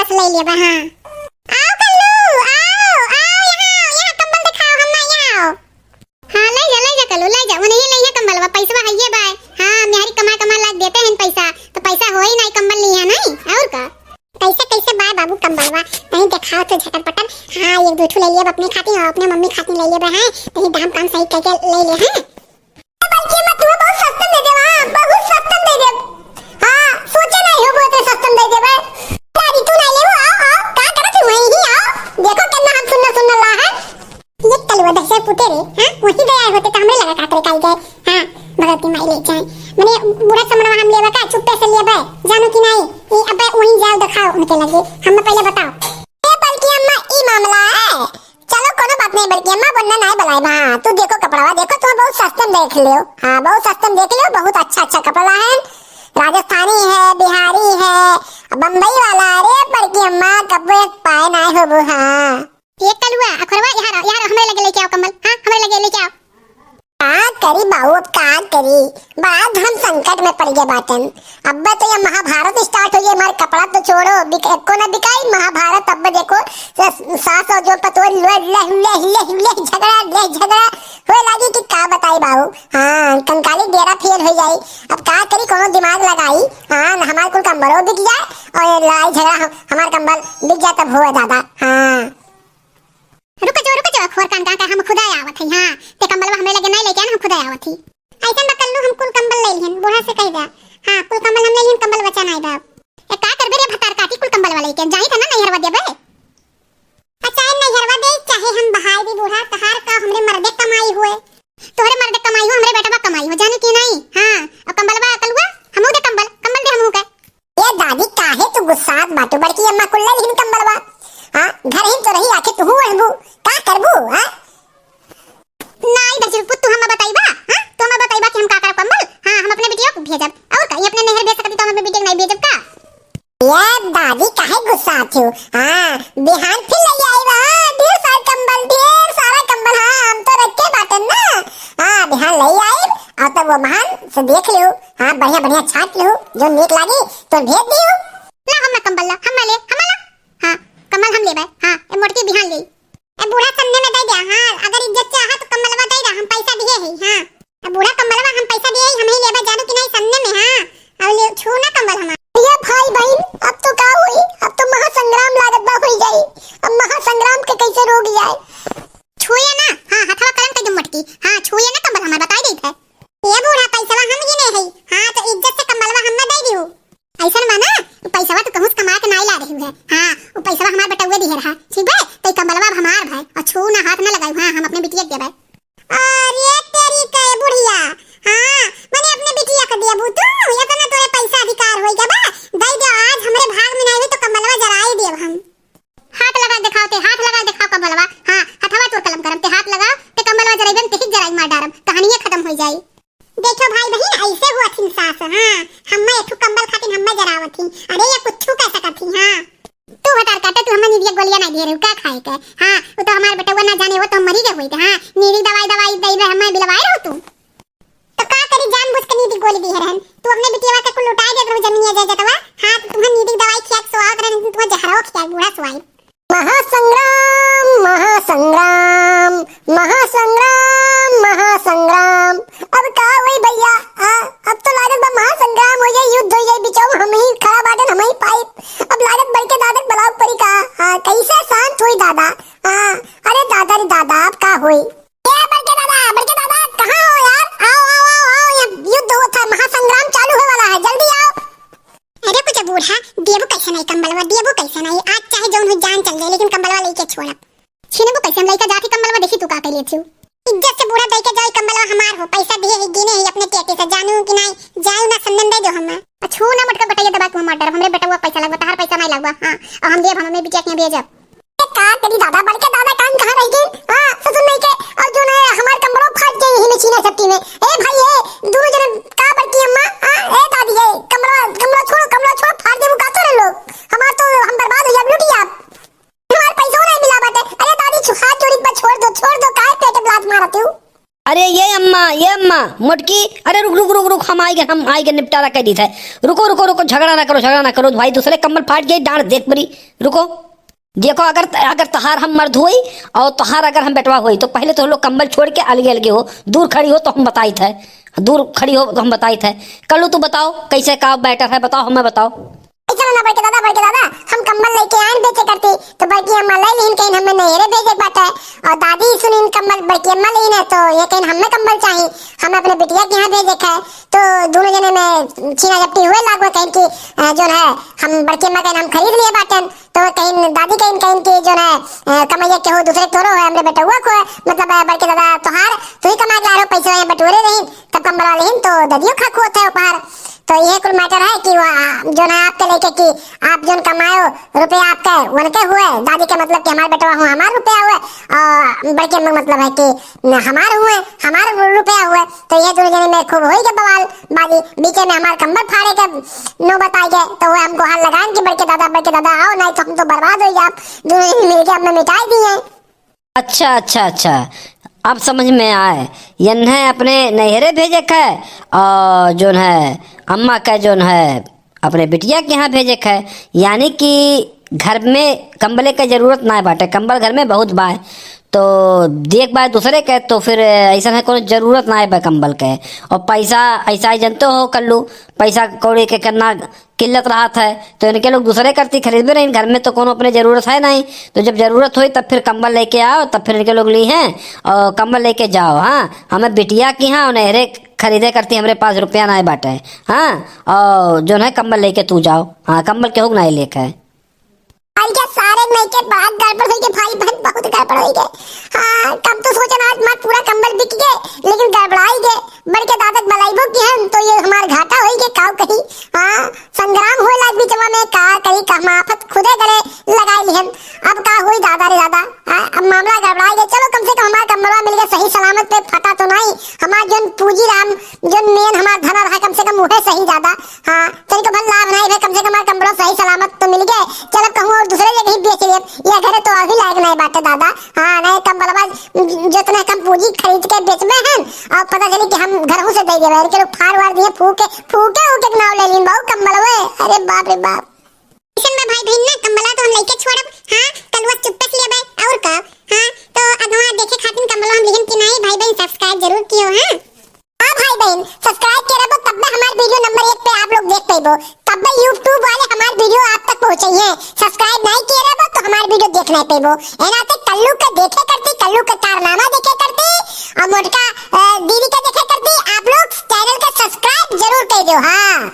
से ले लिया हां। आओ कल्लू, आओ आओ यहाँ कंबल दिखाओ हम्मा यहाँ आओ। हां ले जा कल्लू ले जा, उन्हें नहीं है कंबलवा, पैसा है ये बाय। हां मेहरी कमा लाग देते हैं पैसा, तो पैसा हो ही नहीं कंबल लिया नहीं और का। कैसे कैसे बाय बाबू कंबलवा नहीं दिखाओ तो झटक पटक। हां एक दो ठो ले लिया अपने खातिर और अपने मम्मी खातिर ले लिया है, तो दाम काम सही करके ले ले हैं। बल्कि मत तू बहुत सस्ता दे दे, हां बहुत सस्ता दे दे। हां सोचे नहीं हो बहुत सस्ता दे दे भाई। गाड़ी तू नहीं ले वो आओ का करत वही ही आओ, देखो कितना हम सुनना ला है। ये तलवा दहशत पुते रे, हां वही दे आए होते तो हमरे लगा कातरे काई गए। हां भगत की माई ले जाए मने बुढ़ा समरवा हम लेवा का चुपके से लेबे जानो कि नहीं। ये अबे वही जाओ दिखाओ उनके लगे, हम पहले बताओ। ए बल्कि अम्मा ई मामला है, चलो कोनो बात नहीं बल्कि अम्मा बनना नहीं बुलाए बा। तू देखो कपड़ा देखो, तुम बहुत सस्ता देख लियो। हां बहुत सस्ता देख लियो, बहुत अच्छा कपड़ा है, राजस्थानी है, बिहारी है, बम्बई वाला। अरे बल्कि अम्मा कपड़े पाए नहीं हो वो। हां ये कलुआ अखरवा यार हमें लगे लेके आओ कंबल। हां हमें लगे लेके आओ। का करी बाबू अब का करी, बड़ा धर्म संकट में पड़ गए बाटन। अब तो ये महाभारत स्टार्ट हो गई, हमारे कपड़ा तो छोड़ो को ना बिकाई महाभारत। अब देखो सास और जो पतोर झगड़ा होए लगी कि का बताई बाबू। हाँ कंकाली डेरा फेल हो जाई, अब का करी कोनो दिमाग लगाई। हाँ हमारे कुल कंबलों बिक जाए और लड़ाई झगड़ा हमारे कंबल बिक जाए तब हो दादा। हाँ रुको जो खोर कान का हम खुदा आवत है। हां ते कंबलवा हमें लगे नहीं लेके आना, हम खुदा आवत ही। ऐसा बकल्लू हम कुल कंबल ले लिहन बूढ़ा से कह दा। हां कुल कंबल हम ले लिहन, कंबल बचा नहीं बा। ए का करबे रे भतार काटी कुल कंबल वाले के जाई था ना नहीं हरवा देबे। अच्छा नहीं हरवा दे चाहे हम बहाई दी बूढ़ा तहार का हमरे मर्दे कमाई हुए, तोहरे मर्दे कमाई हो हमरे बेटा बा कमाई हो जाने की नहीं। हां अब कंबलवा कलुआ हमू दे कंबल दे हमू के। ए दादी काहे तू गुस्सात बाटू, बड़की अम्मा कुल ले लिहन कंबलवा। हां घर ही तो रही आके तू हूं का करबू। हां नहीं दर्जन पुत तू हम बताइबा। हां तो हम बताइबा कि हम का कर कंबल। हां हम अपने बेटियों को भेजब और का ये अपने नहर भेज सकती तो हम अपने बेटे नहीं भेजब का। ये दादी काहे गुस्सा आती हो। हां बिहान फिर ले आईबा ढेर सारा कंबल। हां हम तो रखे बाटन ना। हां बिहान ले आई और तब वो महान से देख लियो। हां बढ़िया छाट लियो, जो नीक लागी तो भेज दियो। ला हम कंबल ला हम ले हमला। हां कंबल हम लेबे। हां ए मोटकी बिहान ले ए बूढ़ा सन्ने में दे दे। हां अगर इज्जत चाहा तो कंबलवा दे दे, हम पैसा दिए है। हां ए बूढ़ा कंबलवा हम पैसा दिए हम ही लेबे जानो कि नहीं सन्ने में। हां अब ले छू ना कंबल हमार। ये भाई बहन अब तो का हुई, अब तो महासंग्राम लागत बा होई जाई। अब महासंग्राम के कैसे रोक जाए। छुए ना। हां हथवा कलम के मोटकी। हां छुए ना कंबल हमार बताई देत है। ये बूढ़ा पैसावा हम ही नहीं है। हां तो इज्जत से कंबलवा हम ना दे दियो। ऐसा माना पैसावा तो कहूं कमा के नहीं ला रही है। हां वो पैसावा हमार बटुए दिए रहा ठीक है, तो कंबलवा हमार भाई और छू ना हाथ ना लगाई। हां हम अपने बिटिया के देबे। अरे तेरी के बुढ़िया। हां मैंने अपने बिटिया के दिया बू, तू ये तो ना तोरे पैसा अधिकार होई गबा दे दे। आज हमरे भाग में नहीं तो कंबलवा जराई देब हम। हाथ लगा दिखाओ कंबलवा। हां हथवा तो कलम करम ते हाथ लगा ते कंबलवा जराइबन ते ही जराई मार डारम, कहानी खत्म हो जाई। देखो भाई बहन ऐसे हुआ थी सास। हां हम्मे एक कंबल खातिर हम्मे जरावत थी। अरे ये कुछ कह सकत थी। हां तू हटार काटे तू हमें नीरी गोलियां नहीं दे रहे का खाए के। हां वो तो हमार बेटा ना जाने वो तो मरी गए हुई थे। हां नीरी दवाई दे रहे हमें बिलवाए रहो तू तो का करी जानबूझ के नीरी गोली दी रहन। तू अपने बिटिया के कुल लुटाए दे रहो जमीन जा जतवा। हां तो तुम्हें नीरी दवाई खिया के स्वाद रहन, तुम्हें जहरो खिया बूढ़ा सुवाई। महासंग्राम महासंग्राम महासंग्राम महासंग्राम। अब का हुई भैया। अब तो लागत बा महासंग्राम हो जाए, युद्ध हो जाए, बिचाओ हम ही खड़ा बाटन हम ही पाइप। अब लागत बढ़ के दादा बलाव परी का। कैसे शांत हुई दादा। अरे दादा रे दादा अब का हुई। ये बढ़ के दादा कहां हो यार। आओ ये युद्ध हो था, महासंग्राम चालू होने वाला है, जल्दी आओ। अरे कुछ बूढ़ा देबो कैसे नहीं कंबलवा, देबो कैसे नहीं। आज चाहे जौन हो जान चल जाए लेकिन कंबलवा लेके छोड़ब। छीनबो कैसे हम लइका जाती कंबलवा देखी तू का के लेथियो। इज्जत से बूढ़ा दे के जाए कंबलवा हमार हो, पैसा दिए है गिने है अपने टेके से जानू कि नहीं जाऊ ना सन्नन दे दो हम। छू ना मटका बटाइए दबा तू हमार डर हमरे बेटा हुआ पैसा लगवा तहार पैसा नहीं लगवा। हां और हम देब हमें बिटिया के भेजब। का तेरी दादा बढ़ के दादा कान कहां रह गई। हां ससुर नहीं के और जो ना हमार कंबलो फाट गई यही में छीना सकती में। ए भाई ए दोनों जने का बढ़ती अम्मा। ए दादी ए कंबलो छोड़ फाड़ देबू का तोरे लोग। हमार तो हम बर्बाद हो जाब लुटी आप। हमार पैसा नहीं मिला बाटे। अरे दादी हाथ जोड़ी पर छोड़ दो काहे पेट ब्लाज मारते हो। अरे ये अम्मा हाँ मोटकी, अरे रुक रुक रुक रुक, हम आएंगे निपटारा कर दी था। रुको रुको रुको, झगड़ा ना करो भाई, दूसरे कम्बल फाट गई, डांट देख बरी। रुको देखो, अगर अगर तहार हम मर्द हुई और तहार अगर हम बेटवा हुई तो पहले तो लोग कंबल छोड़ के अलगे अलगे हो, दूर खड़ी हो तो हम बताई थे, दूर खड़ी हो तो हम बताई थे। कल्लू तू बताओ कैसे का बैटर है, बताओ हमें बताओ। चलो ना बड़के दादा हम कंबल लेके आए बेचे करती तो बड़की अम्मा ले लीन कहीं हमें नहरे भेजे बाटे और दादी सुनीन कंबल बड़की अम्मा लीन है तो ये कहीं हमें कंबल चाहिए, हम अपने बिटिया के यहाँ भेजे है तो दोनों जने में छीना झपटी हुए लागो कहीं की जो है हम बड़की अम्मा कहीं हम खरीद लिए बाटन तो कहीं दादी कहीं कहीं की जो है कमाइया के हो दूसरे तोरो है हमरे बेटा हुआ को है, मतलब बड़के दादा तोहार तू ही कमा के ला रहे पैसे बटोरे रही तब कंबल वाले तब तो ददियो खाकू होता है उपहार। तो ये कुल मैटर है कि वो जो ना आपके लेके कि आप जो कमायो रुपया आपका उनके हुए, दादी के मतलब कि हमारे बेटवा हुआ हमारा रुपया हुए और बड़के मतलब है कि हमारे हुए हमारा रुपया हुए। तो ये दोनों जने में खूब हुई के बवाल बाजी, बीच में हमारे कंबल फाड़े के नौबत आई गए तो वो हमको हाल लगाए कि बड़के दादा आओ नहीं तो हम तो बर्बाद हो जाए, आप दोनों जने मिलके हमने मिटाई दिए। अच्छा अच्छा अच्छा, अब समझ में आए, यन्हे अपने नहरे भेजे है और जो है अम्मा का जो है अपने बिटिया के यहाँ भेजे है, यानी कि घर में कंबले का जरूरत ना बाटे, कंबल घर में बहुत बाय तो देख बाय दूसरे के तो फिर ऐसा है कोई जरूरत ना है कंबल के। और पैसा ऐसा ही जानते हो कल्लू, पैसा कौड़ी के करना किल्लत रहा था तो इनके लोग दूसरे करती खरीद भी नहीं, घर में तो कोनो अपने जरूरत है नहीं, तो जब जरूरत हुई तब फिर कंबल लेके आओ, तब फिर इनके लोग ली हैं और कंबल लेके जाओ। हाँ हमें बिटिया की हाँ नहरे खरीदे करती, हमारे पास रुपया ना बाटे। हाँ और जो है कंबल लेके तू जाओ, हाँ कंबल के हुक ना लेके क्या सारे नैके बात गड़बड़ हुई के भाई बहन बहुत गड़बड़ हुई गए। हाँ कब तो सोचा आज मार पूरा कंबल बिक गए लेकिन गड़बड़ाई गए, बड़के दादक बलाइबो की हम तो ये हमार घाटा होई के काव कहीं। हाँ संग्राम होए लाग बीचवा में का करी का माफत खुदे गले लगाई लिहन, अब का हुई दादा रे दादा। हाँ अब मामला गड़बड़ाई गए, चलो कम से कम हमारा कंबलवा मिल गया सही सलामत पे, फटा तो नहीं हमार जोन पूंजी राम जोन मेन हमार धन रहा कम से कम वो सही ज्यादा। हाँ चल को भल लाभ नहीं है, कम से कम हमारा कंबलवा सही सलामत तो मिल गए, चलो कहूं और दूसरे जगह ही बेच लिए, ये घरे तो अभी लायक नहीं बाटे दादा। हाँ नहीं कंबलवा जितना कम पूंजी खरीद के बेचबे हैं और पता चली कि हम घरों से दे देवे के लोग फाड़ वाड़ दिए फूके फूके उके नाव ले लीन बहु कंबलवे, अरे बाप रे बाप। किशन में भाई बहन ना कंबला तो हम लेके छोड़ब। हां कलवा चुप्पे से लेबे और का। हां तो अगवा देखे खातिन कंबला हम लिखन कि नहीं भाई बहन सब्सक्राइब जरूर कियो। हां भाई बहन सब्सक्राइब करबो तब ना हमार वीडियो नंबर 1 पे आप लोग देख पाइबो, तब ना YouTube वाले हमार वीडियो आप तक पहुंचाइए। सब्सक्राइब नहीं किए रहबो तो हमार वीडियो देख नहीं पाइबो, एनाते कल्लू के देखे करती, कल्लू के कारनामा देखे करती और मोटका दीदी के देखे करती, आप लोग चैनल को सब्सक्राइब जरूर कर दो। हां